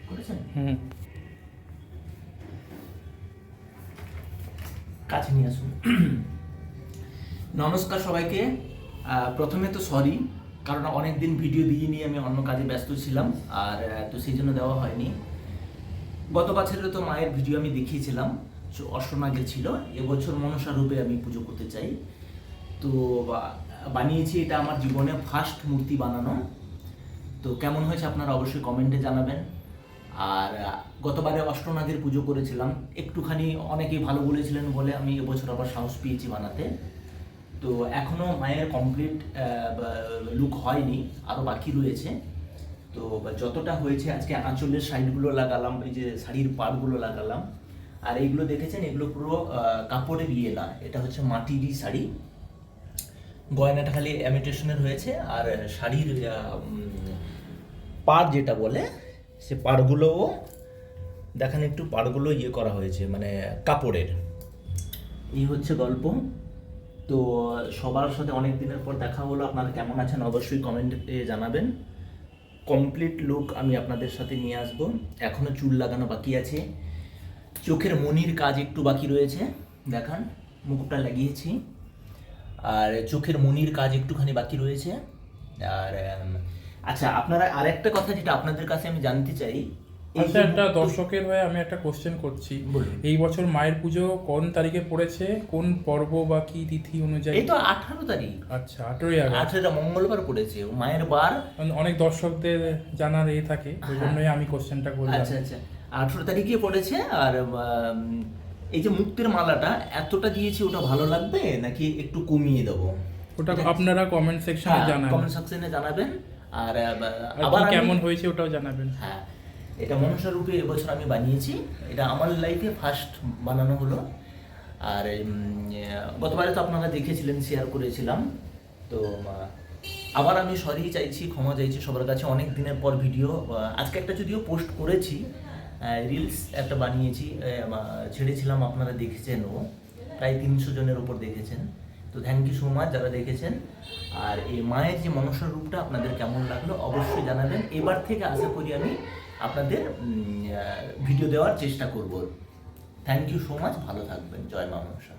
করেছেন? কাছে নিয়ে আসুন। নমস্কার সবাইকে। প্রথমে তো সরি, কারণ অনেকদিন ভিডিও দিইনি, আমি অন্য কাজে ব্যস্ত ছিলাম, আর তো সেই জন্য দেওয়া হয়নি। গত বছরে তো মায়ের ভিডিও আমি দেখিয়েছিলাম, অষ্টনাগের ছিল। এবছর মনসা রূপে আমি পুজো করতে চাই। তো বানিয়েছি, এটা আমার জীবনে ফার্স্ট মূর্তি বানানো। তো কেমন হয়েছে আপনারা অবশ্যই কমেন্টে জানাবেন। আর গতবারে অষ্টনাগের পুজো করেছিলাম, একটুখানি অনেকেই ভালো বলেছিলেন বলে আমি এবছর আবার সাহস পেয়েছি বানাতে। তো এখনও মায়ের কমপ্লিট লুক হয়নি, আরও বাকি রয়েছে। তো যতটা হয়েছে, আজকে আঁচলের সাইডগুলো লাগালাম, এই যে শাড়ির পাড়গুলো লাগালাম। আর এইগুলো দেখেছেন, এগুলো পুরো কাপড়ের ইয়ে না, এটা হচ্ছে মাটিরই শাড়ি। গয়নাটা খালি ইমিটেশনের হয়েছে, আর শাড়ির পাড় যেটা বলে, সে পাড়গুলোও দেখেন, একটু পাড়গুলো ইয়ে করা হয়েছে, মানে কাপড়ের। এই হচ্ছে গল্প। তো সবার সাথে অনেক দিনের পর দেখা হলো। আপনারা কেমন আছেন অবশ্যই কমেন্টে জানাবেন। কমপ্লিট লুক আমি আপনাদের সাথে নিয়ে আসবো। এখনও চুল লাগানো বাকি আছে, চোখের মনির কাজ একটু বাকি রয়েছে, দেখান মুকুটটা লাগিয়েছি। আর চোখের মনির কাজ একটুখানি বাকি রয়েছে। আর আচ্ছা, আপনারা আরেকটা কথা যেটা আপনাদের কাছে আমি জানতে চাই, আচ্ছা, একটা দর্শকের হয়ে আমি একটা কোশ্চেন করছি। এই বছর মায়ের পুজো কোন তারিখে পড়েছে, কোন পর্ব বা কি তিথি অনুযায়ী? এই তো 18 তারিখ। আচ্ছা, 18ই আগস্ট। 18টা মঙ্গলবার পড়েছে, মায়ের বার। অনেক দর্শকদের জানার থাকে, ওই জন্যই আমি কোশ্চেনটা করলাম। আচ্ছা আচ্ছা, 18 তারিখে পড়েছে। আর এই যে মুক্তের মালাটা এতটা দিয়েছি, ওটা ভালো লাগবে নাকি একটু কমিয়ে দেবো? ওটা আপনারা কমেন্ট সেকশনে জানাবেন, কমেন্ট সেকশনে জানাবেন। আর আবার কেমন হয়েছে ওটাও জানাবেন। হ্যাঁ, এটা মনসা রূপে এবছর আমি বানিয়েছি। এটা আমার লাইফে ফার্স্ট বানানো হলো। আর গতবারে তো আপনারা দেখেছিলেন, শেয়ার করেছিলাম। তো আবার আমি সরি চাইছি, ক্ষমা চাইছি সবার কাছে। অনেক দিনের পর ভিডিও, আজকে একটা যদিও পোস্ট করেছি, রিলস একটা বানিয়েছি, ছেড়েছিলাম, আপনারা দেখেছেনও, প্রায় 300 জনের উপর দেখেছেন। তো থ্যাংক ইউ সো মাচ যারা দেখেছেন। আর এই মায়ের যে মনসা রূপটা আপনাদের কেমন লাগলো অবশ্যই জানাবেন। এবার থেকে আশা করি আমি আপনাদের ভিডিও দেওয়ার চেষ্টা করব। থ্যাংক ইউ সো মাচ, ভালো থাকবেন। জয় মা মনসা।